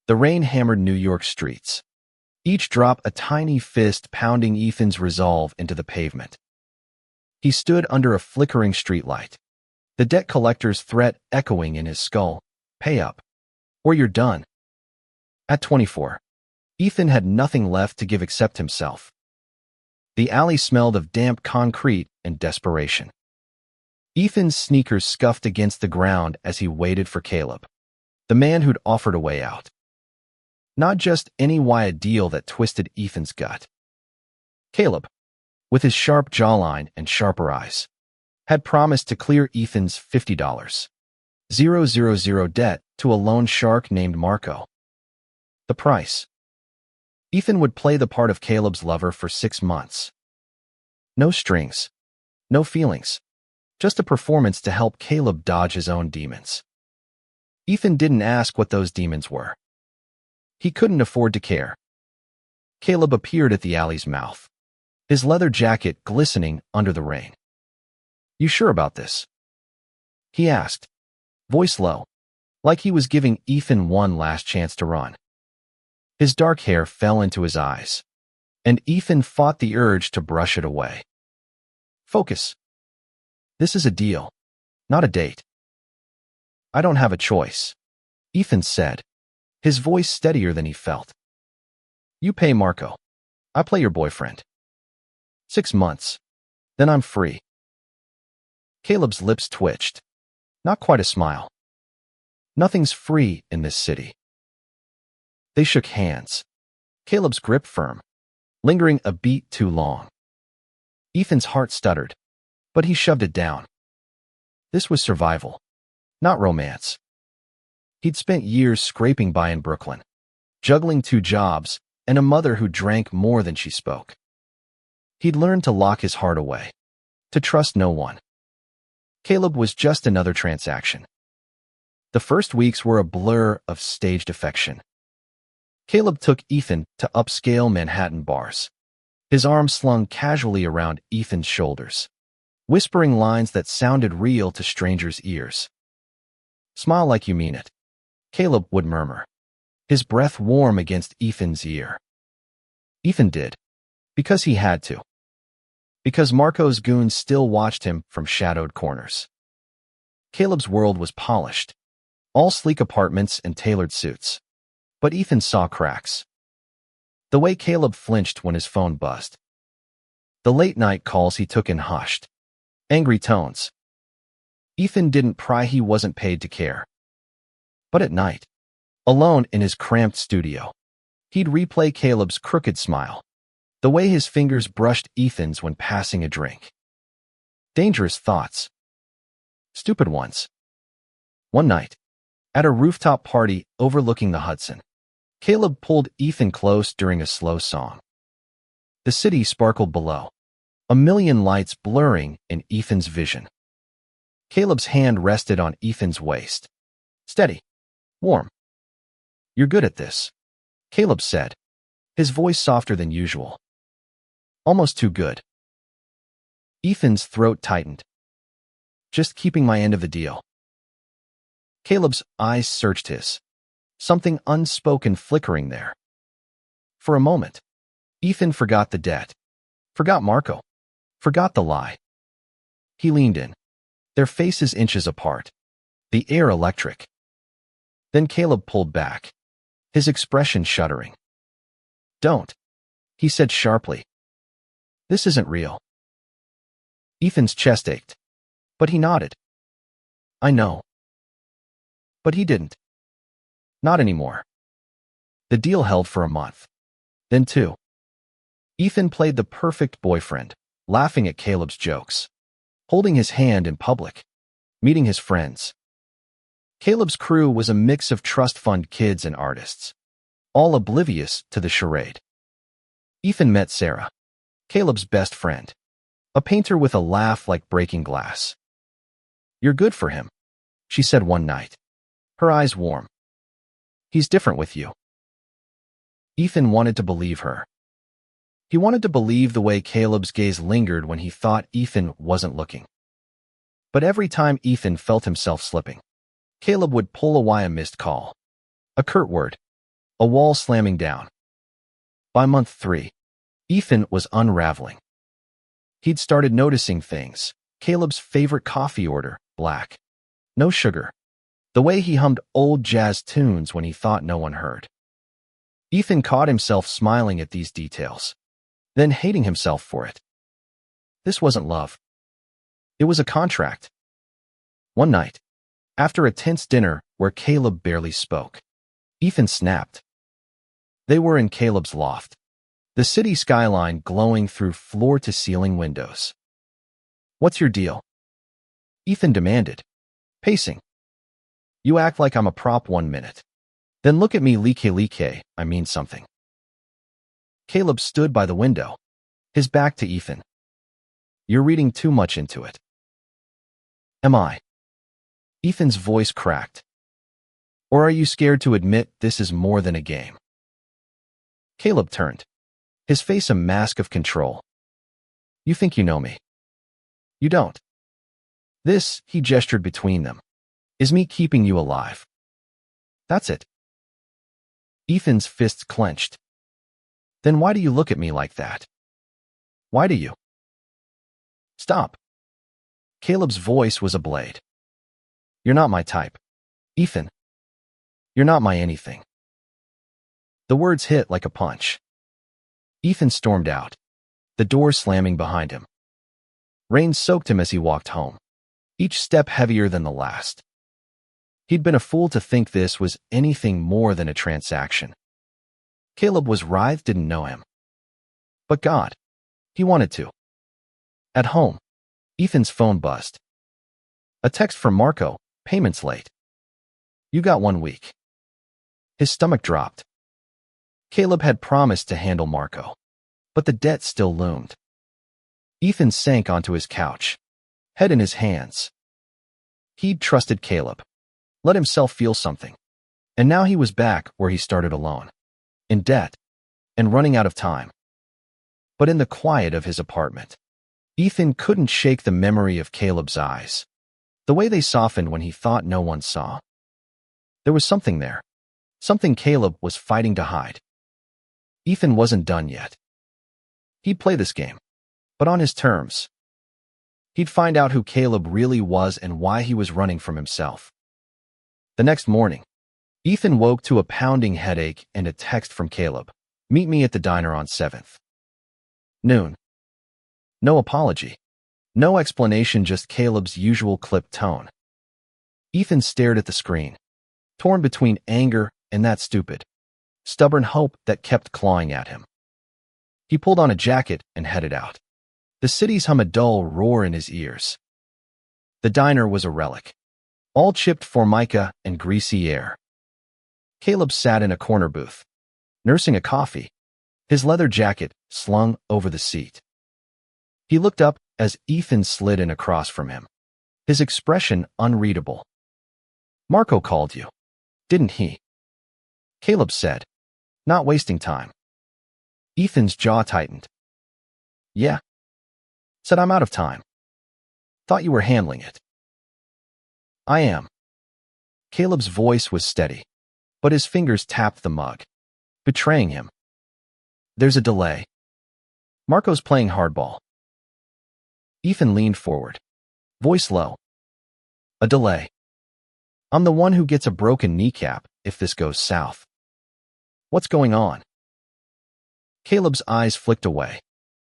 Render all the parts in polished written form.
The rain hammered New York streets, each drop a tiny fist pounding Ethan's resolve into the pavement. He stood under a flickering streetlight, the debt collector's threat echoing in his skull, "Pay up, or you're done." At 24, Ethan had nothing left to give except himself. The alley smelled of damp concrete and desperation. Ethan's sneakers scuffed against the ground as he waited for Caleb, the man who'd offered a way out. Not just any wide deal that twisted Ethan's gut. Caleb, with his sharp jawline and sharper eyes, had promised to clear Ethan's $50,000 debt to a loan shark named Marco. The price: Ethan would play the part of Caleb's lover for 6 months. No strings, no feelings, just a performance to help Caleb dodge his own demons. Ethan didn't ask what those demons were. He couldn't afford to care. Caleb appeared at the alley's mouth, his leather jacket glistening under the rain. "You sure about this?" he asked, voice low, like he was giving Ethan one last chance to run. His dark hair fell into his eyes, and Ethan fought the urge to brush it away. "Focus. This is a deal, not a date." "I don't have a choice," Ethan said, his voice steadier than he felt. "You pay Marco. I play your boyfriend. 6 months. Then I'm free." Caleb's lips twitched. Not quite a smile. Nothing's free in this city. They shook hands, Caleb's grip firm, lingering a beat too long. Ethan's heart stuttered, but he shoved it down. This was survival, not romance. He'd spent years scraping by in Brooklyn, juggling 2 jobs and a mother who drank more than she spoke. He'd learned to lock his heart away, to trust no one. Caleb was just another transaction. The first weeks were a blur of staged affection. Caleb took Ethan to upscale Manhattan bars, his arm slung casually around Ethan's shoulders, whispering lines that sounded real to strangers' ears. "Smile like you mean it," Caleb would murmur, his breath warm against Ethan's ear. Ethan did, because he had to. Because Marco's goons still watched him from shadowed corners. Caleb's world was polished, all sleek apartments and tailored suits. But Ethan saw cracks. The way Caleb flinched when his phone buzzed. The late-night calls he took in hushed, angry tones. Ethan didn't pry he wasn't paid to care. But at night, alone in his cramped studio, he'd replay Caleb's crooked smile, the way his fingers brushed Ethan's when passing a drink. Dangerous thoughts. Stupid ones. One night, at a rooftop party overlooking the Hudson, Caleb pulled Ethan close during a slow song. The city sparkled below, a million lights blurring in Ethan's vision. Caleb's hand rested on Ethan's waist. Steady. Warm. "You're good at this," Caleb said, his voice softer than usual. Almost too good. Ethan's throat tightened. "Just keeping my end of the deal." Caleb's eyes searched his, something unspoken flickering there. For a moment, Ethan forgot the debt, forgot Marco, forgot the lie. He leaned in, their faces inches apart, the air electric. Then Caleb pulled back, his expression shuddering. "Don't," he said sharply. "This isn't real." Ethan's chest ached, but he nodded. "I know." But he didn't. Not anymore. The deal held for a month. Then 2. Ethan played the perfect boyfriend, laughing at Caleb's jokes, holding his hand in public, meeting his friends. Caleb's crew was a mix of trust fund kids and artists, all oblivious to the charade. Ethan met Sarah, Caleb's best friend, a painter with a laugh like breaking glass. "You're good for him," she said one night, her eyes warm. "He's different with you." Ethan wanted to believe her. He wanted to believe the way Caleb's gaze lingered when he thought Ethan wasn't looking. But every time Ethan felt himself slipping, Caleb would pull away a missed call, a curt word, A wall slamming down. By month 3, Ethan was unraveling. He'd started noticing things. Caleb's favorite coffee order, black. No sugar. The way he hummed old jazz tunes when he thought no one heard. Ethan caught himself smiling at these details, then hating himself for it. This wasn't love. It was a contract. One night, after a tense dinner where Caleb barely spoke, Ethan snapped. They were in Caleb's loft, the city skyline glowing through floor-to-ceiling windows. "What's your deal?" Ethan demanded, pacing. "You act like I'm a prop 1 minute. Then look at me like I mean something." Caleb stood by the window, his back to Ethan. "You're reading too much into it." "Am I?" Ethan's voice cracked. "Or are you scared to admit this is more than a game?" Caleb turned, his face a mask of control. "You think you know me. You don't. This," he gestured between them, "is me keeping you alive. That's it." Ethan's fists clenched. "Then why do you look at me like that? Why do you?" "Stop." Caleb's voice was a blade. "You're not my type, Ethan. You're not my anything." The words hit like a punch. Ethan stormed out, the door slamming behind him. Rain soaked him as he walked home, each step heavier than the last. He'd been a fool to think this was anything more than a transaction. Caleb was writhed, didn't know him. But God, he wanted to. At home, Ethan's phone buzzed. A text from Marco, "Payment's late. You got 1 week." His stomach dropped. Caleb had promised to handle Marco, but the debt still loomed. Ethan sank onto his couch, head in his hands. He'd trusted Caleb, let himself feel something, and now he was back where he started alone, in debt, and running out of time. But in the quiet of his apartment, Ethan couldn't shake the memory of Caleb's eyes, the way they softened when he thought no one saw. There was something there, something Caleb was fighting to hide. Ethan wasn't done yet. He'd play this game, but on his terms. He'd find out who Caleb really was and why he was running from himself. The next morning, Ethan woke to a pounding headache and a text from Caleb. "Meet me at the diner on 7th. Noon." No apology. No explanation, just Caleb's usual clipped tone. Ethan stared at the screen, torn between anger and that stupid, stubborn hope that kept clawing at him. He pulled on a jacket and headed out. The city's hum a dull roar in his ears. The diner was a relic, all chipped formica and greasy air. Caleb sat in a corner booth, nursing a coffee, his leather jacket slung over the seat. He looked up as Ethan slid in across from him, his expression unreadable. "Marco called you, didn't he?" Caleb said, not wasting time. Ethan's jaw tightened. "Yeah." Said, "I'm out of time. Thought you were handling it." "I am." Caleb's voice was steady, but his fingers tapped the mug, betraying him. "There's a delay. Marco's playing hardball." Ethan leaned forward, voice low. "A delay. I'm the one who gets a broken kneecap if this goes south. What's going on?" Caleb's eyes flicked away,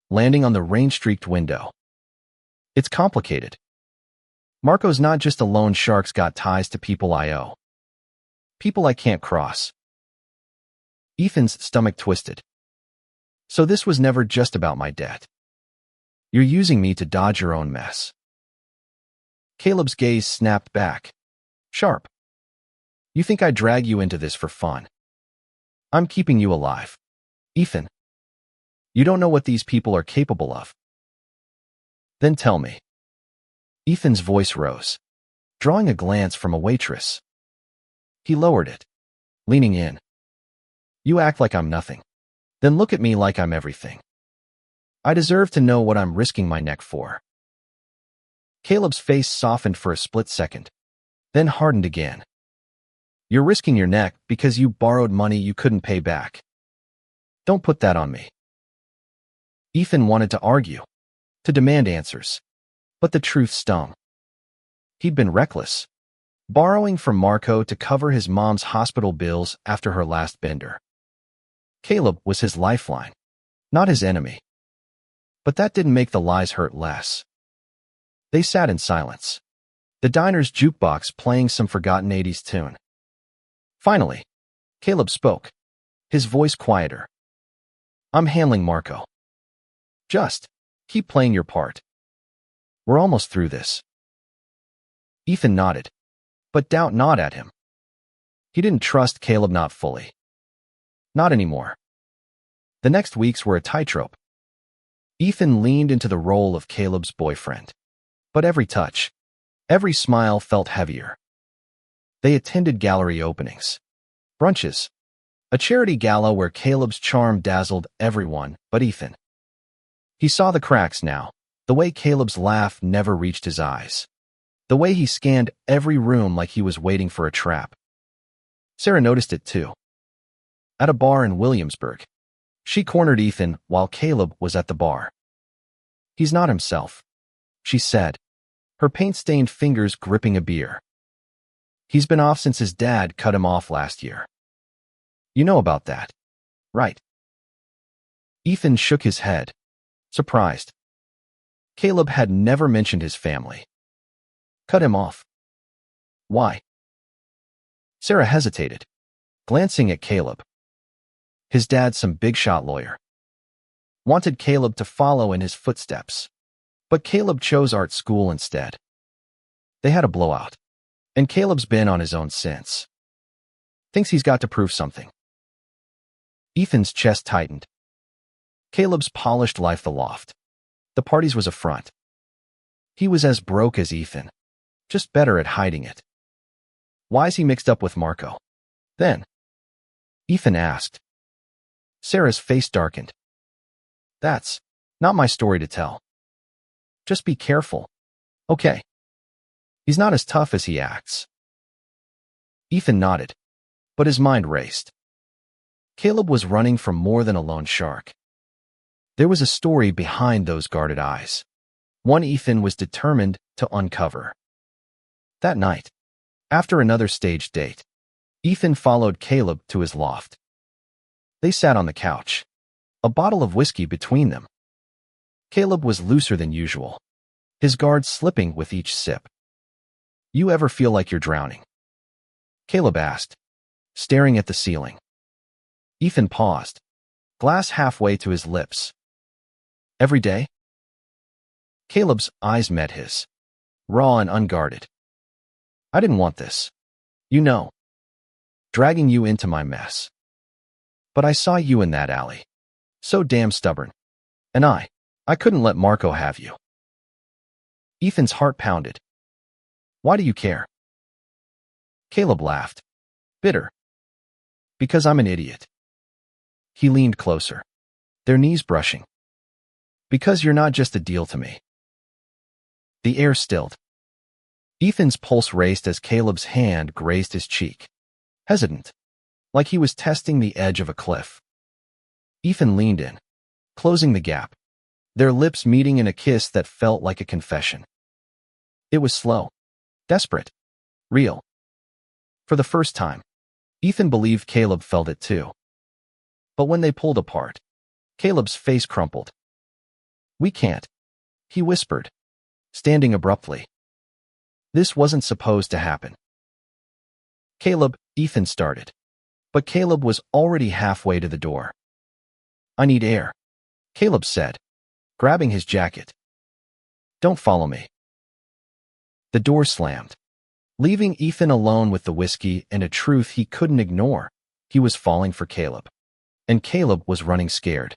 landing on the rain-streaked window. "It's complicated. Marco's not just a loan shark's got ties to people I owe. People I can't cross." Ethan's stomach twisted. "So this was never just about my debt. You're using me to dodge your own mess." Caleb's gaze snapped back, sharp. "You think I drag you into this for fun? I'm keeping you alive, Ethan. You don't know what these people are capable of." "Then tell me." Ethan's voice rose, drawing a glance from a waitress. He lowered it, leaning in. "You act like I'm nothing. Then look at me like I'm everything. I deserve to know what I'm risking my neck for." Caleb's face softened for a split second, then hardened again. You're risking your neck because you borrowed money you couldn't pay back. Don't put that on me. Ethan wanted to argue, to demand answers, but the truth stung. He'd been reckless, borrowing from Marco to cover his mom's hospital bills after her last bender. Caleb was his lifeline, not his enemy. But that didn't make the lies hurt less. They sat in silence, the diner's jukebox playing some forgotten 80s tune. Finally, Caleb spoke, his voice quieter. I'm handling Marco. Just keep playing your part. We're almost through this. Ethan nodded, but doubt gnawed at him. He didn't trust Caleb, not fully. Not anymore. The next weeks were a tightrope. Ethan leaned into the role of Caleb's boyfriend. But every touch, every smile felt heavier. They attended gallery openings, brunches, a charity gala where Caleb's charm dazzled everyone but Ethan. He saw the cracks now, the way Caleb's laugh never reached his eyes, the way he scanned every room like he was waiting for a trap. Sarah noticed it too. At a bar in Williamsburg, she cornered Ethan while Caleb was at the bar. He's not himself, she said, her paint-stained fingers gripping a beer. He's been off since his dad cut him off last year. You know about that, right? Ethan shook his head, surprised. Caleb had never mentioned his family. Cut him off. Why? Sarah hesitated, glancing at Caleb. His dad's some big-shot lawyer. Wanted Caleb to follow in his footsteps, but Caleb chose art school instead. They had a blowout, and Caleb's been on his own since. Thinks he's got to prove something. Ethan's chest tightened. Caleb's polished life the loft. The parties was a front. He was as broke as Ethan, just better at hiding it. Why's he mixed up with Marco? Then, Ethan asked. Sarah's face darkened. That's not my story to tell. Just be careful, okay? He's not as tough as he acts. Ethan nodded, but his mind raced. Caleb was running from more than a lone shark. There was a story behind those guarded eyes, one Ethan was determined to uncover. That night, after another staged date, Ethan followed Caleb to his loft. They sat on the couch, a bottle of whiskey between them. Caleb was looser than usual, his guard slipping with each sip. You ever feel like you're drowning? Caleb asked, staring at the ceiling. Ethan paused, glass halfway to his lips. Every day? Caleb's eyes met his, raw and unguarded. I didn't want this. You know, dragging you into my mess. But I saw you in that alley. So damn stubborn. And I couldn't let Marco have you. Ethan's heart pounded. Why do you care? Caleb laughed, bitter. Because I'm an idiot. He leaned closer, their knees brushing. Because you're not just a deal to me. The air stilled. Ethan's pulse raced as Caleb's hand grazed his cheek, hesitant, like he was testing the edge of a cliff. Ethan leaned in, closing the gap, their lips meeting in a kiss that felt like a confession. It was slow, desperate, real. For the first time, Ethan believed Caleb felt it too. But when they pulled apart, Caleb's face crumpled. We can't, he whispered, standing abruptly. This wasn't supposed to happen. Caleb, Ethan started, but Caleb was already halfway to the door. I need air, Caleb said, grabbing his jacket. Don't follow me. The door slammed, leaving Ethan alone with the whiskey and a truth he couldn't ignore. He was falling for Caleb, and Caleb was running scared.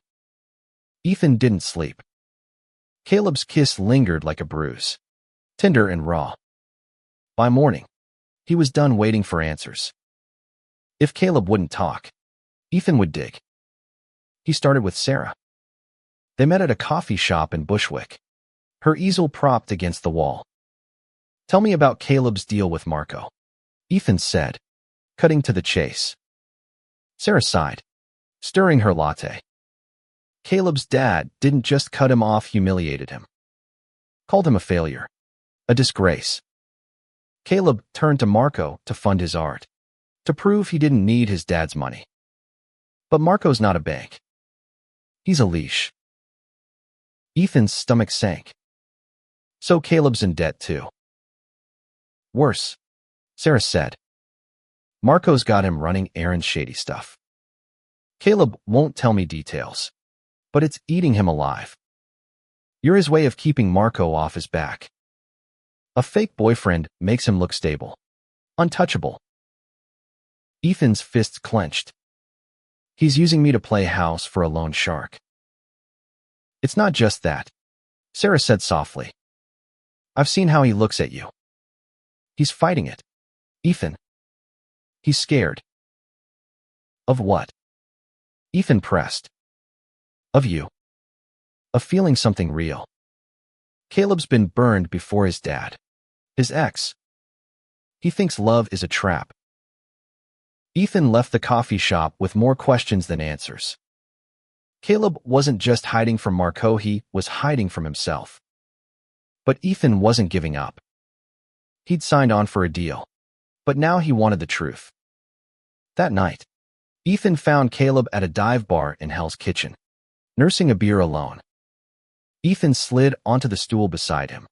Ethan didn't sleep. Caleb's kiss lingered like a bruise, tender and raw. By morning, he was done waiting for answers. If Caleb wouldn't talk, Ethan would dig. He started with Sarah. They met at a coffee shop in Bushwick, her easel propped against the wall. Tell me about Caleb's deal with Marco, Ethan said, Cutting to the chase. Sarah sighed, stirring her latte. Caleb's dad didn't just cut him off, humiliated him. Called him a failure. A disgrace. Caleb turned to Marco to fund his art, to prove he didn't need his dad's money. But Marco's not a bank. He's a leash. Ethan's stomach sank. So Caleb's in debt too. Worse, Sarah said. Marco's got him running errands, shady stuff. Caleb won't tell me details, but it's eating him alive. You're his way of keeping Marco off his back. A fake boyfriend makes him look stable, untouchable. Ethan's fists clenched. He's using me to play house for a loan shark. It's not just that, Sarah said softly. I've seen how he looks at you. He's fighting it. Ethan. He's scared. Of what? Ethan pressed. Of you. Of feeling something real. Caleb's been burned before his dad. His ex. He thinks love is a trap. Ethan left the coffee shop with more questions than answers. Caleb wasn't just hiding from Marco, he was hiding from himself. But Ethan wasn't giving up. He'd signed on for a deal, but now he wanted the truth. That night, Ethan found Caleb at a dive bar in Hell's Kitchen, nursing a beer alone. Ethan slid onto the stool beside him.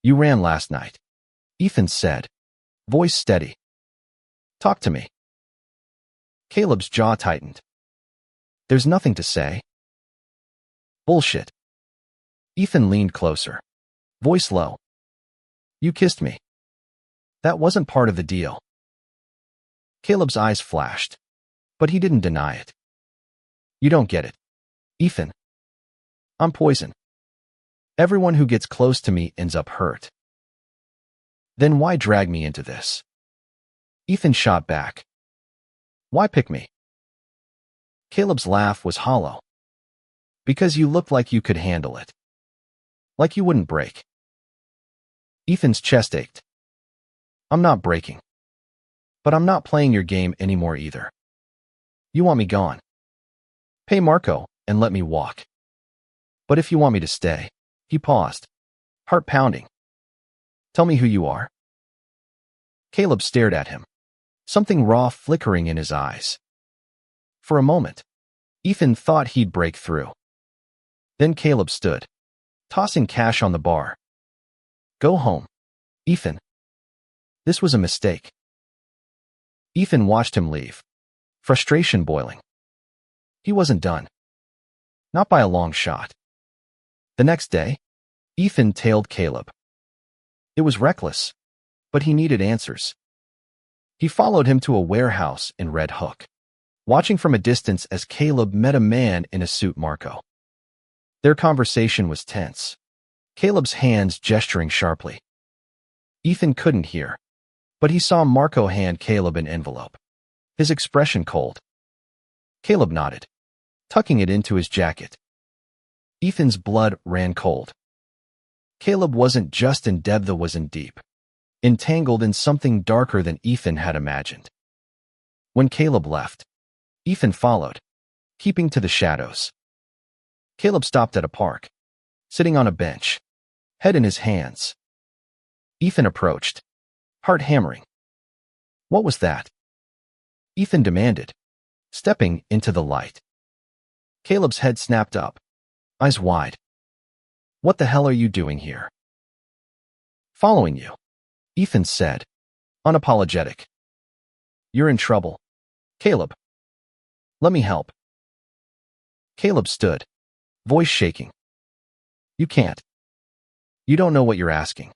You ran last night, Ethan said, voice steady. Talk to me. Caleb's jaw tightened. There's nothing to say. Bullshit. Ethan leaned closer, voice low. You kissed me. That wasn't part of the deal. Caleb's eyes flashed, but he didn't deny it. You don't get it, Ethan. I'm poison. Everyone who gets close to me ends up hurt. Then why drag me into this? Ethan shot back. Why pick me? Caleb's laugh was hollow. Because you looked like you could handle it. Like you wouldn't break. Ethan's chest ached. I'm not breaking. But I'm not playing your game anymore either. You want me gone. Pay Marco and let me walk. But if you want me to stay, he paused, heart pounding. Tell me who you are. Caleb stared at him, something raw flickering in his eyes. For a moment, Ethan thought he'd break through. Then Caleb stood, tossing cash on the bar. Go home, Ethan. This was a mistake. Ethan watched him leave, frustration boiling. He wasn't done. Not by a long shot. The next day, Ethan tailed Caleb. It was reckless, but he needed answers. He followed him to a warehouse in Red Hook, watching from a distance as Caleb met a man in a suit, Marco. Their conversation was tense, Caleb's hands gesturing sharply. Ethan couldn't hear, but he saw Marco hand Caleb an envelope, his expression cold. Caleb nodded, tucking it into his jacket. Ethan's blood ran cold. Caleb wasn't just in debt, he was in deep, entangled in something darker than Ethan had imagined. When Caleb left, Ethan followed, keeping to the shadows. Caleb stopped at a park, sitting on a bench, head in his hands. Ethan approached, heart hammering. What was that? Ethan demanded, stepping into the light. Caleb's head snapped up, eyes wide. What the hell are you doing here? Following you, Ethan said, unapologetic. You're in trouble, Caleb. Let me help. Caleb stood, voice shaking. You can't. You don't know what you're asking.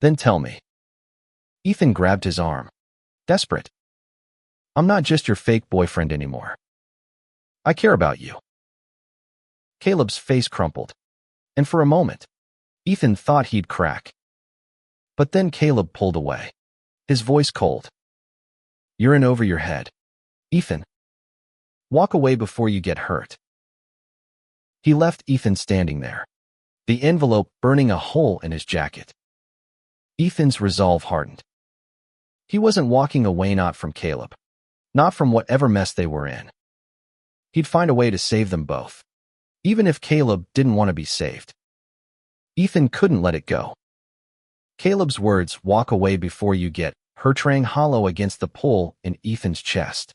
Then tell me. Ethan grabbed his arm, desperate. I'm not just your fake boyfriend anymore. I care about you. Caleb's face crumpled, and for a moment, Ethan thought he'd crack. But then Caleb pulled away, his voice cold. You're in over your head, Ethan. Walk away before you get hurt. He left Ethan standing there, the envelope burning a hole in his jacket. Ethan's resolve hardened. He wasn't walking away, not from Caleb, not from whatever mess they were in. He'd find a way to save them both, even if Caleb didn't want to be saved. Ethan couldn't let it go. Caleb's words, "walk away before you get hurt," rang hollow against the pull in Ethan's chest.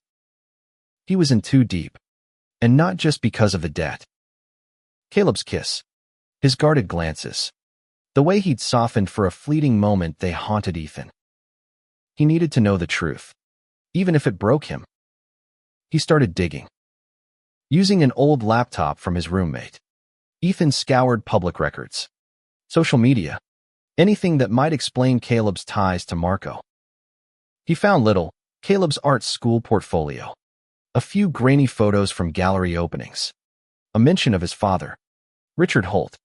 He was in too deep, and not just because of the debt. Caleb's kiss, his guarded glances, the way he'd softened for a fleeting moment, they haunted Ethan. He needed to know the truth, even if it broke him. He started digging. Using an old laptop from his roommate, Ethan scoured public records, social media, anything that might explain Caleb's ties to Marco. He found little: Caleb's art school portfolio, a few grainy photos from gallery openings, a mention of his father, Richard Holt,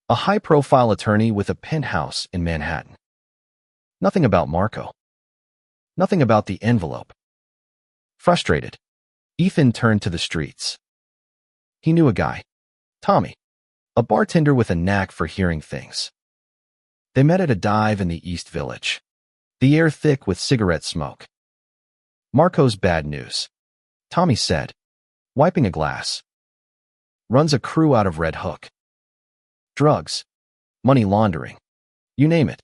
a high-profile attorney with a penthouse in Manhattan. Nothing about Marco. Nothing about the envelope. Frustrated, Ethan turned to the streets. He knew a guy, Tommy, a bartender with a knack for hearing things. They met at a dive in the East Village, the air thick with cigarette smoke. "Marco's bad news," Tommy said, wiping a glass. "Runs a crew out of Red Hook. Drugs, money laundering, you name it.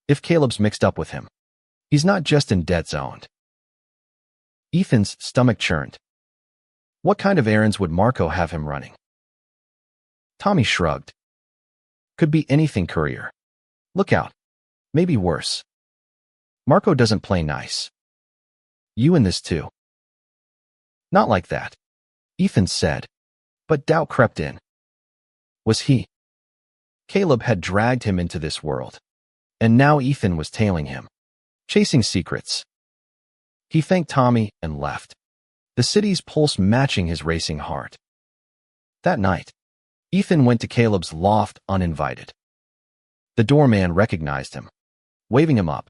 If Caleb's mixed up with him, he's not just in dead zone." Ethan's stomach churned. What kind of errands would Marco have him running? Tommy shrugged. Could be anything, courier. Look out. Maybe worse. Marco doesn't play nice. You in this too? Not like that, Ethan said, but doubt crept in. Was he? Caleb had dragged him into this world, and now Ethan was tailing him, chasing secrets. He thanked Tommy and left, the city's pulse matching his racing heart. That night, Ethan went to Caleb's loft uninvited. The doorman recognized him, waving him up.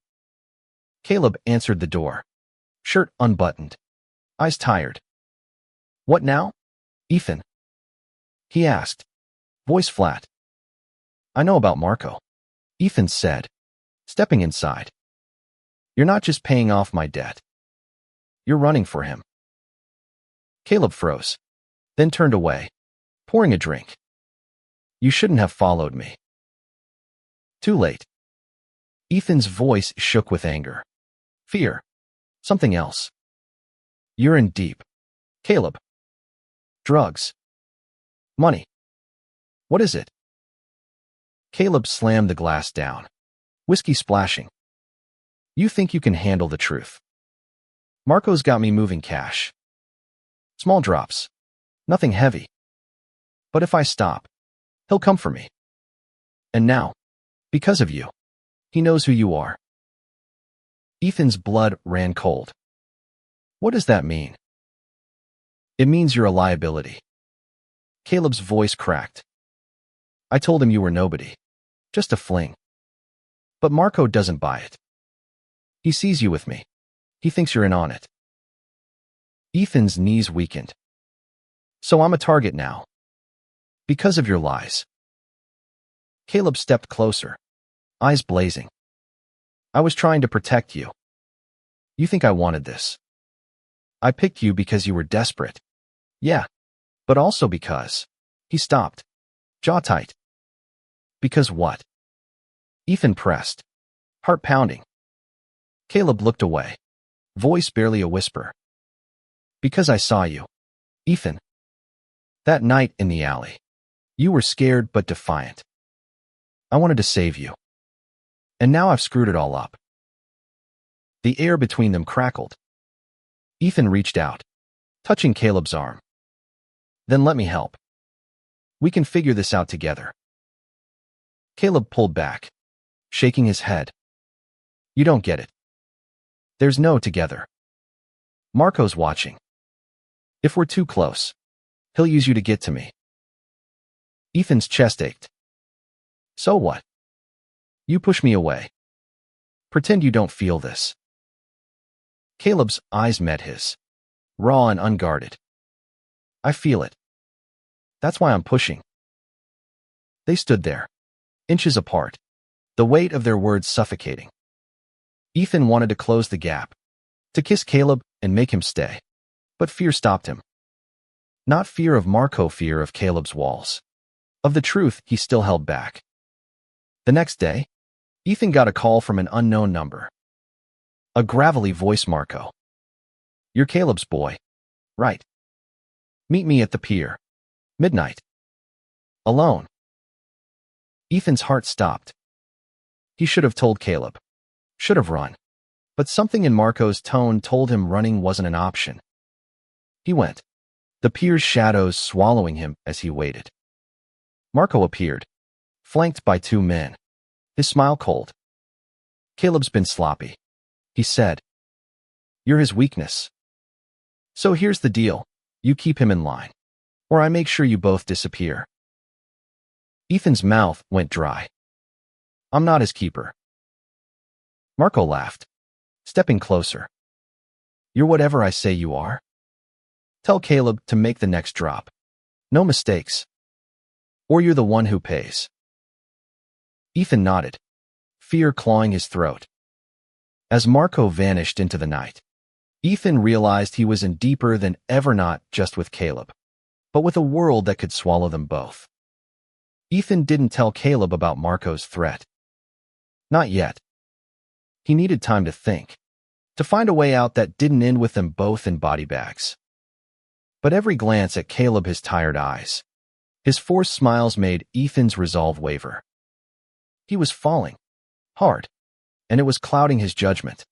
Caleb answered the door, shirt unbuttoned, eyes tired. "What now, Ethan?" he asked, voice flat. "I know about Marco," Ethan said, stepping inside. "You're not just paying off my debt. You're running for him." Caleb froze, then turned away, pouring a drink. "You shouldn't have followed me." Too late. Ethan's voice shook with anger, fear, something else. "You're in deep, Caleb. Drugs. Money. What is it?" Caleb slammed the glass down, whiskey splashing. "You think you can handle the truth? Marco's got me moving cash. Small drops. Nothing heavy. But if I stop, he'll come for me. And now, because of you, he knows who you are." Ethan's blood ran cold. "What does that mean?" "It means you're a liability." Caleb's voice cracked. "I told him you were nobody. Just a fling. But Marco doesn't buy it. He sees you with me. He thinks you're in on it." Ethan's knees weakened. "So I'm a target now. Because of your lies." Caleb stepped closer, eyes blazing. "I was trying to protect you. You think I wanted this? I picked you because you were desperate. Yeah, but also because..." He stopped, jaw tight. "Because what?" Ethan pressed, heart pounding. Caleb looked away, voice barely a whisper. "Because I saw you, Ethan. That night in the alley. You were scared but defiant. I wanted to save you. And now I've screwed it all up." The air between them crackled. Ethan reached out, touching Caleb's arm. "Then let me help. We can figure this out together." Caleb pulled back, shaking his head. "You don't get it. There's no together. Marco's watching. If we're too close, he'll use you to get to me." Ethan's chest ached. "So what? You push me away. Pretend you don't feel this." Caleb's eyes met his, raw and unguarded. "I feel it. That's why I'm pushing." They stood there, inches apart, the weight of their words suffocating. Ethan wanted to close the gap, to kiss Caleb and make him stay. But fear stopped him. Not fear of Marco, fear of Caleb's walls. Of the truth he still held back. The next day, Ethan got a call from an unknown number. A gravelly voice. Marco. You're Caleb's boy, right? Meet me at the pier. Midnight. Alone. Ethan's heart stopped. He should have told Caleb. Should have run. But something in Marco's tone told him running wasn't an option. He went. The pier's shadows swallowing him as he waited. Marco appeared, flanked by two men, his smile cold. Caleb's been sloppy, he said. You're his weakness. So here's the deal. You keep him in line, or I make sure you both disappear. Ethan's mouth went dry. I'm not his keeper. Marco laughed, stepping closer. You're whatever I say you are. Tell Caleb to make the next drop. No mistakes. Or you're the one who pays. Ethan nodded, fear clawing his throat. As Marco vanished into the night, Ethan realized he was in deeper than ever, not just with Caleb, but with a world that could swallow them both. Ethan didn't tell Caleb about Marco's threat. Not yet. He needed time to think, to find a way out that didn't end with them both in body bags. But every glance at Caleb, his tired eyes, his forced smiles made Ethan's resolve waver. He was falling, hard, and it was clouding his judgment.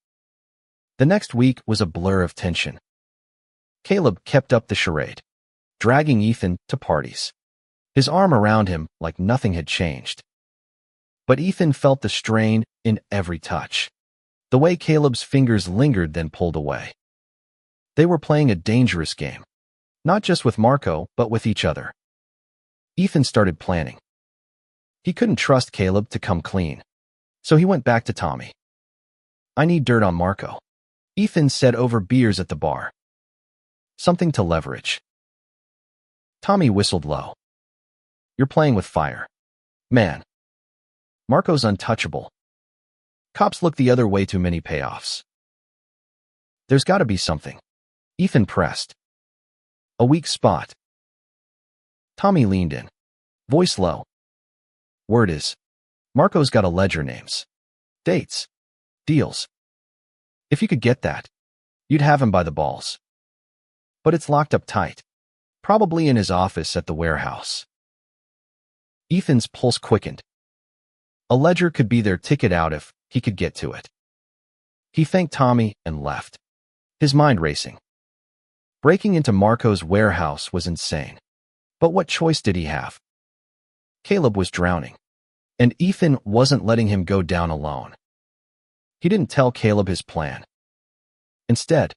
The next week was a blur of tension. Caleb kept up the charade, dragging Ethan to parties, his arm around him like nothing had changed. But Ethan felt the strain in every touch, the way Caleb's fingers lingered then pulled away. They were playing a dangerous game, not just with Marco, but with each other. Ethan started planning. He couldn't trust Caleb to come clean, so he went back to Tommy. I need dirt on Marco, Ethan said over beers at the bar. Something to leverage. Tommy whistled low. You're playing with fire. Man. Marco's untouchable. Cops look the other way, too many payoffs. There's got to be something. Ethan pressed. A weak spot. Tommy leaned in, voice low. Word is, Marco's got a ledger, names, dates, deals. If you could get that, you'd have him by the balls. But it's locked up tight, probably in his office at the warehouse. Ethan's pulse quickened. A ledger could be their ticket out if he could get to it. He thanked Tommy and left, his mind racing. Breaking into Marco's warehouse was insane. But what choice did he have? Caleb was drowning, and Ethan wasn't letting him go down alone. He didn't tell Caleb his plan. Instead,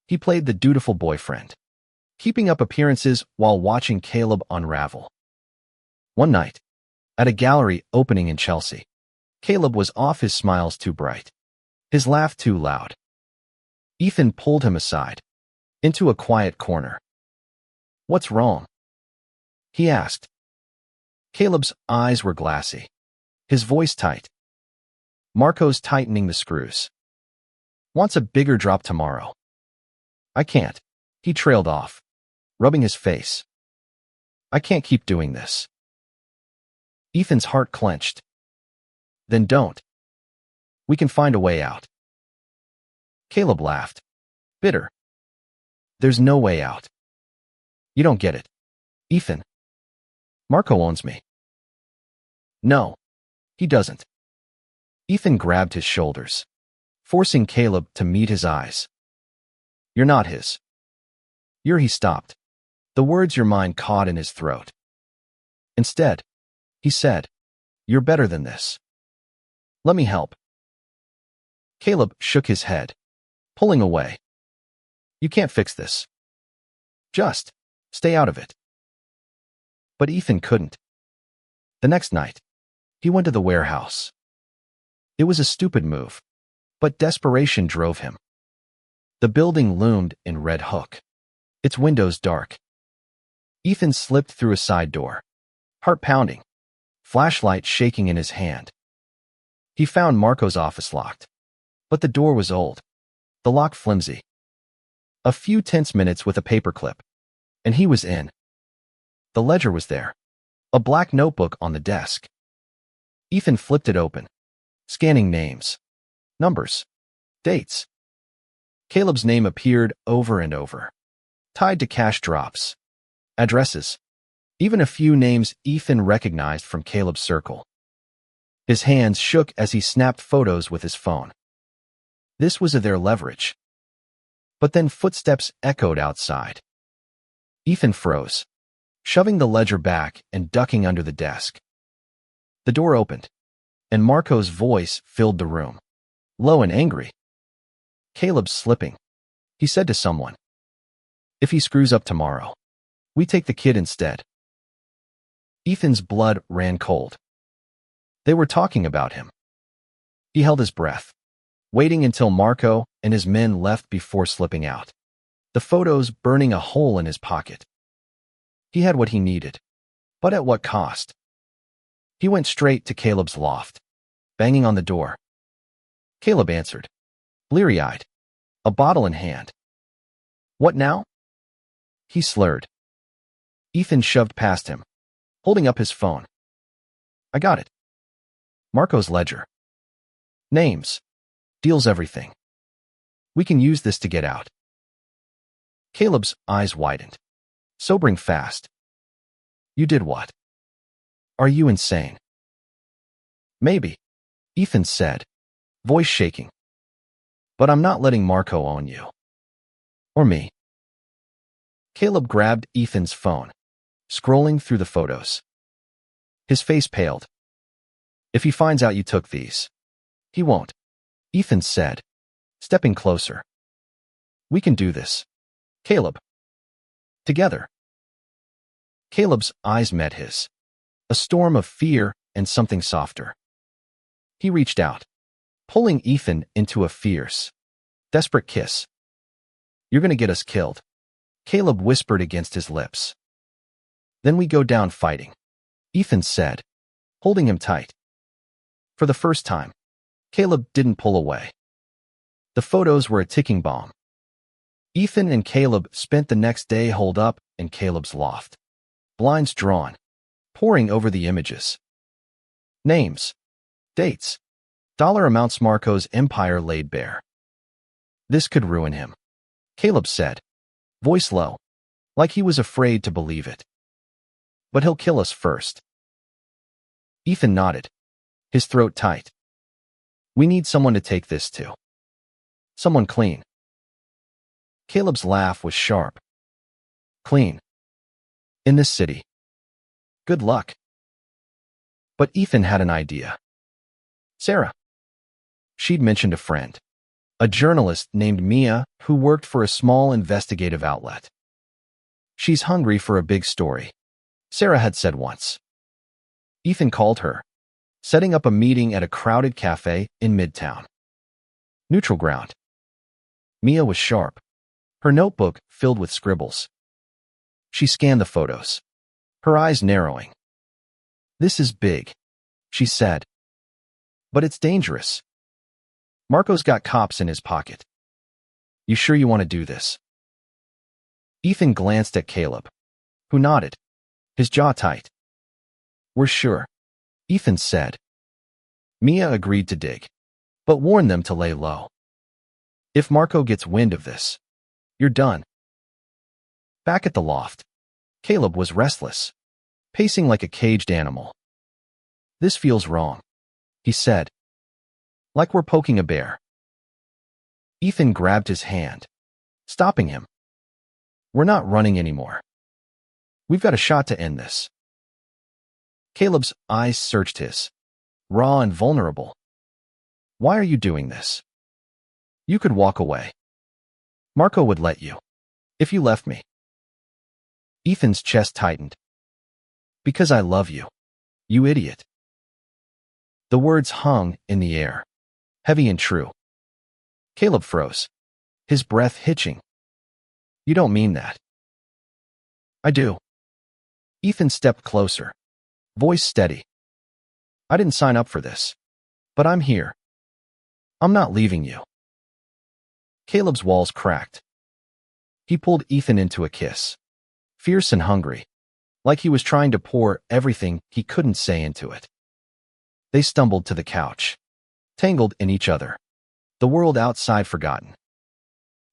he played the dutiful boyfriend, keeping up appearances while watching Caleb unravel. One night, at a gallery opening in Chelsea, Caleb was off, his smiles too bright, his laugh too loud. Ethan pulled him aside, into a quiet corner. What's wrong? He asked. Caleb's eyes were glassy, his voice tight. Marco's tightening the screws. Wants a bigger drop tomorrow. I can't. He trailed off, rubbing his face. I can't keep doing this. Ethan's heart clenched. Then don't. We can find a way out. Caleb laughed, bitter. There's no way out. You don't get it, Ethan. Marco owns me. No, he doesn't. Ethan grabbed his shoulders, forcing Caleb to meet his eyes. You're not his. You're. He stopped, the words your mind caught in his throat. Instead, he said, you're better than this. Let me help. Caleb shook his head, pulling away. You can't fix this. Just stay out of it. But Ethan couldn't. The next night, he went to the warehouse. It was a stupid move, but desperation drove him. The building loomed in Red Hook, its windows dark. Ethan slipped through a side door, heart pounding, flashlight shaking in his hand. He found Marco's office locked, But the door was old, the lock flimsy. A few tense minutes with a paperclip, and he was in. The ledger was there, a black notebook on the desk. Ethan flipped it open, scanning names, numbers, dates. Caleb's name appeared over and over, tied to cash drops, addresses, even a few names Ethan recognized from Caleb's circle. His hands shook as he snapped photos with his phone. This was their leverage. But then footsteps echoed outside. Ethan froze, shoving the ledger back and ducking under the desk. The door opened, and Marco's voice filled the room, low and angry. "Caleb's slipping," he said to someone. "If he screws up tomorrow, we take the kid instead." Ethan's blood ran cold. They were talking about him. He held his breath, waiting until Marco and his men left before slipping out, the photos burning a hole in his pocket. He had what he needed, but at what cost? He went straight to Caleb's loft, banging on the door. Caleb answered, bleary-eyed, a bottle in hand. "What now?" he slurred. Ethan shoved past him, holding up his phone. "I got it. Marco's ledger. Names. Deals everything. We can use this to get out." Caleb's eyes widened, sobering fast. "You did what? Are you insane?" "Maybe," Ethan said, voice shaking. "But I'm not letting Marco own you. Or me." Caleb grabbed Ethan's phone, scrolling through the photos. His face paled. "If he finds out you took these." "He won't," Ethan said, stepping closer. "We can do this, Caleb. Together." Caleb's eyes met his, a storm of fear and something softer. He reached out, pulling Ethan into a fierce, desperate kiss. "You're going to get us killed," Caleb whispered against his lips. "Then we go down fighting," Ethan said, holding him tight. For the first time, Caleb didn't pull away. The photos were a ticking bomb. Ethan and Caleb spent the next day holed up in Caleb's loft, blinds drawn, poring over the images. Names, dates, dollar amounts. Marco's empire laid bare. "This could ruin him," Caleb said, voice low, like he was afraid to believe it. "But he'll kill us first." Ethan nodded, his throat tight. "We need someone to take this to. Someone clean." Caleb's laugh was sharp. "Clean? In this city? Good luck." But Ethan had an idea. Sarah. She'd mentioned a friend, a journalist named Mia who worked for a small investigative outlet. "She's hungry for a big story," Sarah had said once. Ethan called her, setting up a meeting at a crowded cafe in Midtown. Neutral ground. Mia was sharp, her notebook filled with scribbles. She scanned the photos, her eyes narrowing. "This is big," she said. "But it's dangerous. Marco's got cops in his pocket. You sure you want to do this?" Ethan glanced at Caleb, who nodded, his jaw tight. "We're sure," Ethan said. Mia agreed to dig, but warned them to lay low. "If Marco gets wind of this, you're done." Back at the loft, Caleb was restless, pacing like a caged animal. "This feels wrong," he said. "Like we're poking a bear." Ethan grabbed his hand, stopping him. "We're not running anymore. We've got a shot to end this." Caleb's eyes searched his, raw and vulnerable. "Why are you doing this? You could walk away. Marco would let you, if you left me." Ethan's chest tightened. "Because I love you, you idiot." The words hung in the air, heavy and true. Caleb froze, his breath hitching. "You don't mean that." "I do." Ethan stepped closer, voice steady. "I didn't sign up for this, but I'm here. I'm not leaving you. Caleb's walls cracked. He pulled Ethan into a kiss, fierce and hungry, like he was trying to pour everything he couldn't say into it. They stumbled to the couch, tangled in each other, the world outside forgotten.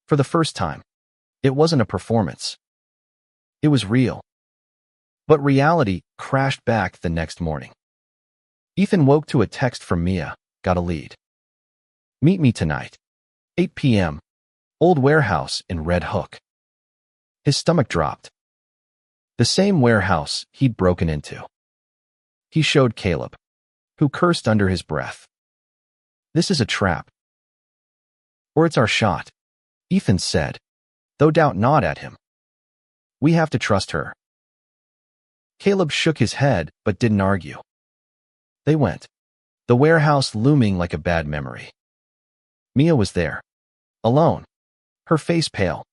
For the first time, it wasn't a performance. It was real. But reality crashed back the next morning. Ethan woke to a text from Mia, got a lead. Meet me tonight, 8 p.m., old warehouse in Red Hook. His stomach dropped. The same warehouse he'd broken into. He showed Caleb, who cursed under his breath. This is a trap. Or it's our shot, Ethan said, though doubt gnawed at him. We have to trust her. Caleb shook his head but didn't argue. They went, the warehouse looming like a bad memory. Mia was there, alone, her face pale.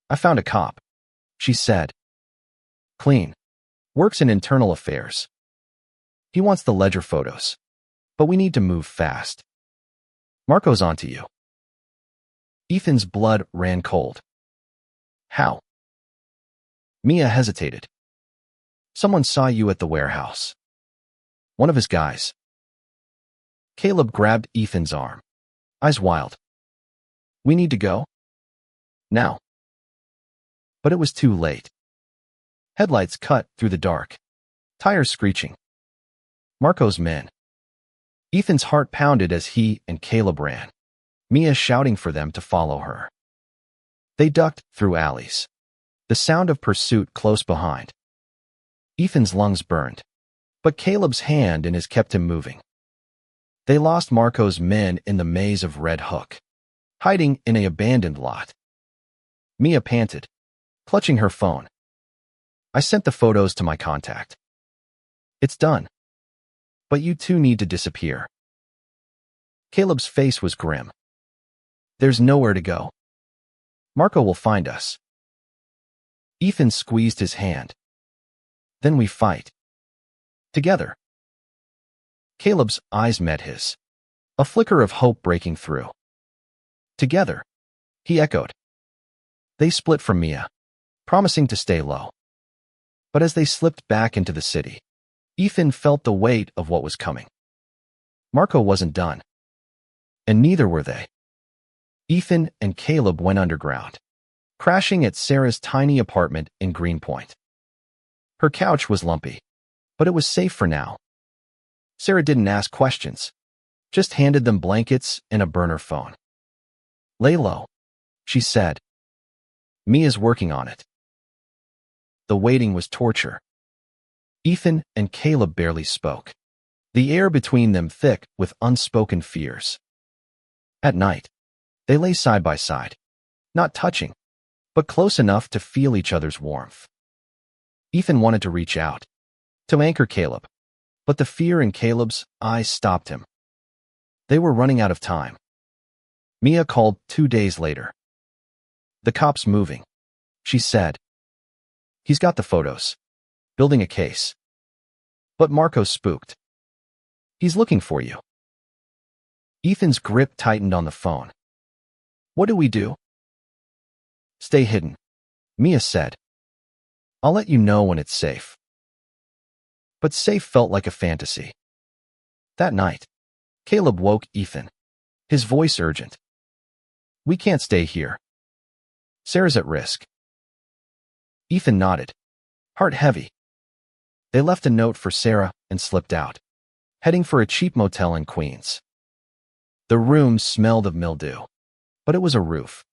I found a cop, she said. Clean. Works in internal affairs. He wants the ledger photos. But we need to move fast. Marco's onto you. Ethan's blood ran cold. How? Mia hesitated. Someone saw you at the warehouse. One of his guys. Caleb grabbed Ethan's arm, eyes wild. We need to go? Now. But it was too late. Headlights cut through the dark, tires screeching. Marco's men. Ethan's heart pounded as he and Caleb ran, Mia shouting for them to follow her. They ducked through alleys, the sound of pursuit close behind. Ethan's lungs burned, but Caleb's hand in his kept him moving. They lost Marco's men in the maze of Red Hook, hiding in an abandoned lot. Mia panted, clutching her phone. I sent the photos to my contact. It's done. But you two need to disappear. Caleb's face was grim. There's nowhere to go. Marco will find us. Ethan squeezed his hand. Then we fight. Together. Caleb's eyes met his, a flicker of hope breaking through. Together, he echoed. They split from Mia, promising to stay low. But as they slipped back into the city, Ethan felt the weight of what was coming. Marco wasn't done. And neither were they. Ethan and Caleb went underground, crashing at Sarah's tiny apartment in Greenpoint. Her couch was lumpy, but it was safe for now. Sarah didn't ask questions, just handed them blankets and a burner phone. Lay low, she said. Mia's working on it. The waiting was torture. Ethan and Caleb barely spoke, the air between them thick with unspoken fears. At night, they lay side by side, not touching, but close enough to feel each other's warmth. Ethan wanted to reach out, to anchor Caleb, but the fear in Caleb's eyes stopped him. They were running out of time. Mia called 2 days later. The cop's moving, she said. He's got the photos, building a case. But Marco's spooked. He's looking for you. Ethan's grip tightened on the phone. What do we do? Stay hidden, Mia said. I'll let you know when it's safe. But safe felt like a fantasy. That night, Caleb woke Ethan, his voice urgent. We can't stay here. Sarah's at risk. Ethan nodded, heart heavy. They left a note for Sarah and slipped out, heading for a cheap motel in Queens. The room smelled of mildew, but it was a roof.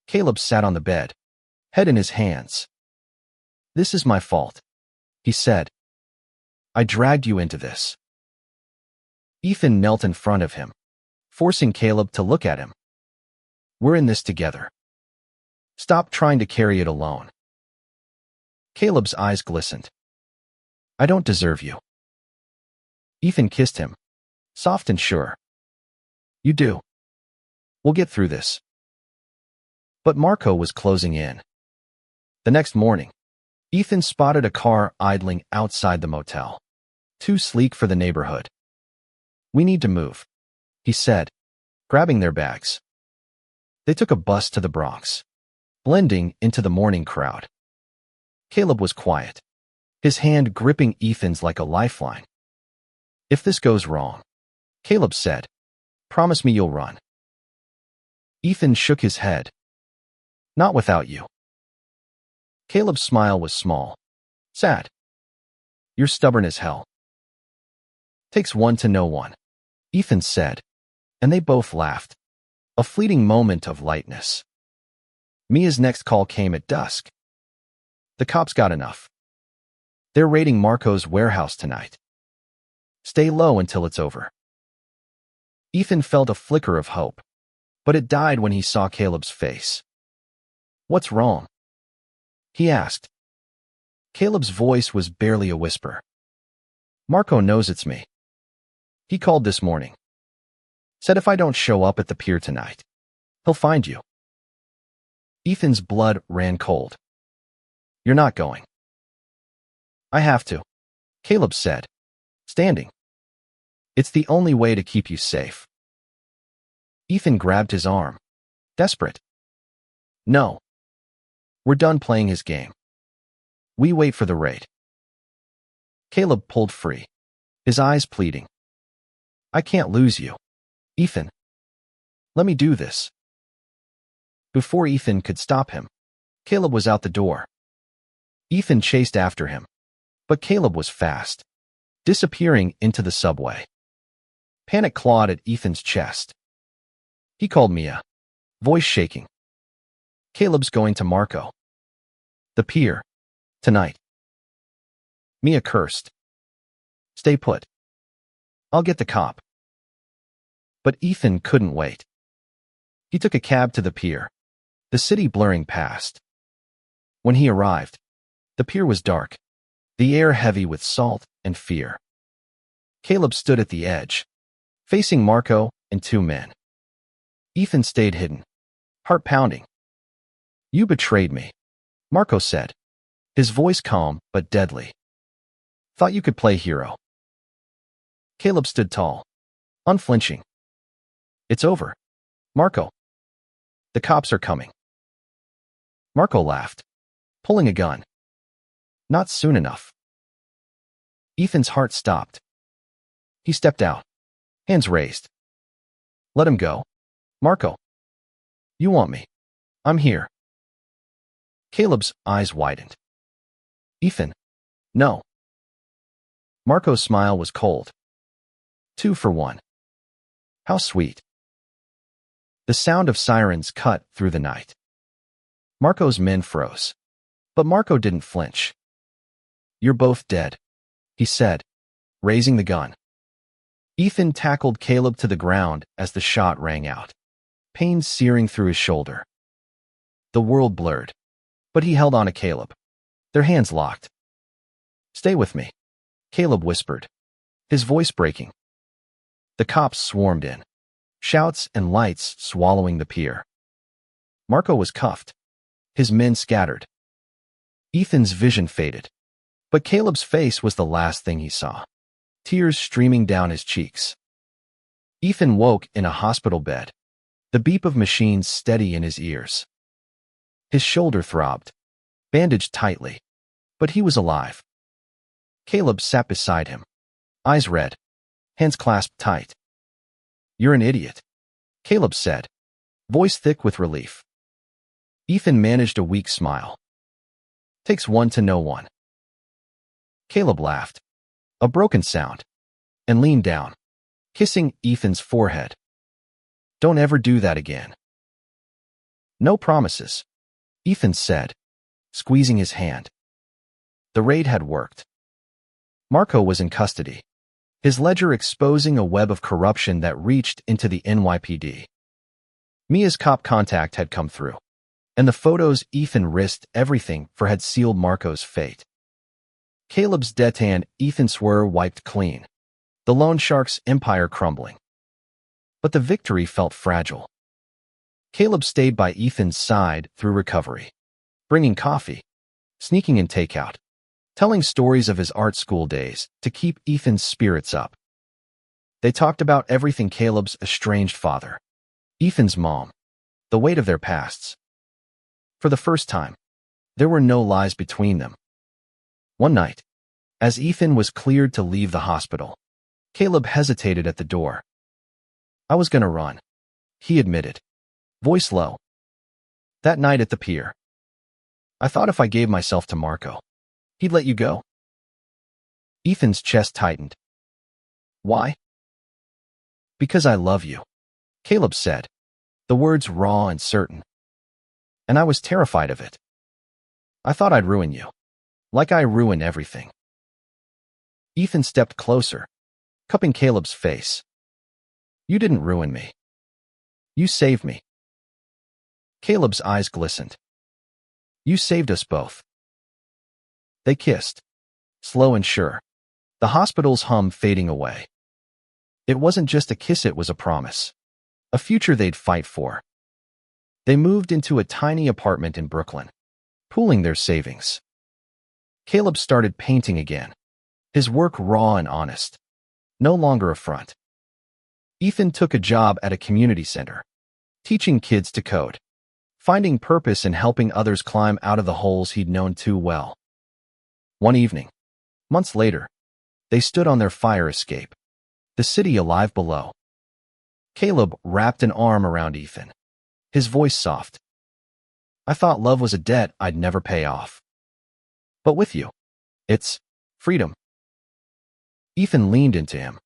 Caleb sat on the bed, head in his hands. This is my fault, he said. I dragged you into this. Ethan knelt in front of him, forcing Caleb to look at him. We're in this together. Stop trying to carry it alone. Caleb's eyes glistened. I don't deserve you. Ethan kissed him, soft and sure. You do. We'll get through this. But Marco was closing in. The next morning, Ethan spotted a car idling outside the motel, too sleek for the neighborhood. We need to move, he said. grabbing their bags. They took a bus to the Bronx, blending into the morning crowd. Caleb was quiet, his hand gripping Ethan's like a lifeline. "If this goes wrong," Caleb said, "promise me you'll run." Ethan shook his head. "Not without you." Caleb's smile was small, sad. "You're stubborn as hell." "Takes one to know one," Ethan said, and they both laughed. A fleeting moment of lightness. Mia's next call came at dusk. "The cops got enough. They're raiding Marco's warehouse tonight. Stay low until it's over." Ethan felt a flicker of hope, but it died when he saw Caleb's face. "What's wrong?" he asked. Caleb's voice was barely a whisper. "Marco knows it's me. He called this morning. Said if I don't show up at the pier tonight, he'll find you." Ethan's blood ran cold. "You're not going." "I have to," Caleb said, standing. "It's the only way to keep you safe." Ethan grabbed his arm, desperate. "No. We're done playing his game. We wait for the raid." Caleb pulled free, his eyes pleading. "I can't lose you, Ethan. Let me do this." Before Ethan could stop him, Caleb was out the door. Ethan chased after him, but Caleb was fast, disappearing into the subway. Panic clawed at Ethan's chest. He called Mia, voice shaking. "Caleb's going to Marco. The pier. Tonight." Mia cursed. "Stay put. I'll get the cop." But Ethan couldn't wait. He took a cab to the pier, the city blurring past. When he arrived, the pier was dark, the air heavy with salt and fear. Caleb stood at the edge, facing Marco and two men. Ethan stayed hidden, heart pounding. "You betrayed me," Marco said, his voice calm but deadly. "Thought you could play hero." Caleb stood tall, unflinching. "It's over, Marco. The cops are coming." Marco laughed, pulling a gun. "Not soon enough." Ethan's heart stopped. He stepped out, hands raised. "Let him go, Marco. You want me. I'm here." Caleb's eyes widened. "Ethan, no." Marco's smile was cold. "Two for one. How sweet." The sound of sirens cut through the night. Marco's men froze, but Marco didn't flinch. "You're both dead," he said, raising the gun. Ethan tackled Caleb to the ground as the shot rang out, pain searing through his shoulder. The world blurred, but he held on to Caleb, their hands locked. "Stay with me," Caleb whispered, his voice breaking. The cops swarmed in, shouts and lights swallowing the pier. Marco was cuffed, his men scattered. Ethan's vision faded, but Caleb's face was the last thing he saw, tears streaming down his cheeks. Ethan woke in a hospital bed, the beep of machines steady in his ears. His shoulder throbbed, bandaged tightly, but he was alive. Caleb sat beside him, eyes red, hands clasped tight. "You're an idiot," Caleb said, voice thick with relief. Ethan managed a weak smile. "Takes one to know one." Caleb laughed, a broken sound, and leaned down, kissing Ethan's forehead. "Don't ever do that again." "No promises," Ethan said, squeezing his hand. The raid had worked. Marco was in custody, his ledger exposing a web of corruption that reached into the NYPD. Mia's cop contact had come through, and the photos Ethan risked everything for had sealed Marco's fate. Caleb's detan Ethan swore wiped clean, the loan shark's empire crumbling. But the victory felt fragile. Caleb stayed by Ethan's side through recovery, bringing coffee, sneaking in takeout, telling stories of his art school days to keep Ethan's spirits up. They talked about everything: Caleb's estranged father, Ethan's mom. The weight of their pasts. For the first time, there were no lies between them. One night, as Ethan was cleared to leave the hospital, Caleb hesitated at the door. "I was gonna run," he admitted, voice low. "That night at the pier. I thought if I gave myself to Marco, he'd let you go." Ethan's chest tightened. "Why?" "Because I love you," Caleb said, the words raw and certain. "And I was terrified of it. I thought I'd ruin you, like I ruin everything." Ethan stepped closer, cupping Caleb's face. "You didn't ruin me. You saved me." Caleb's eyes glistened. "You saved us both." They kissed, slow and sure, the hospital's hum fading away. It wasn't just a kiss, it was a promise, a future they'd fight for. They moved into a tiny apartment in Brooklyn, pooling their savings. Caleb started painting again, his work raw and honest, no longer a front. Ethan took a job at a community center, teaching kids to code, finding purpose in helping others climb out of the holes he'd known too well. One evening, months later, they stood on their fire escape, the city alive below. Caleb wrapped an arm around Ethan, his voice soft. "I thought love was a debt I'd never pay off. But with you, it's freedom." Ethan leaned into him,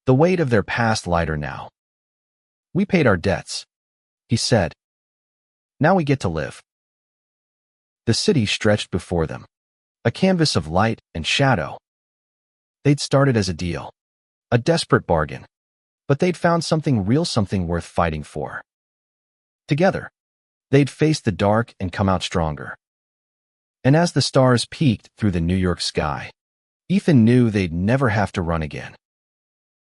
the weight of their past lighter now. "We paid our debts," he said. "Now we get to live." The city stretched before them, a canvas of light and shadow. They'd started as a deal, a desperate bargain, but they'd found something real, something worth fighting for. Together, they'd faced the dark and come out stronger. And as the stars peeked through the New York sky, Ethan knew they'd never have to run again.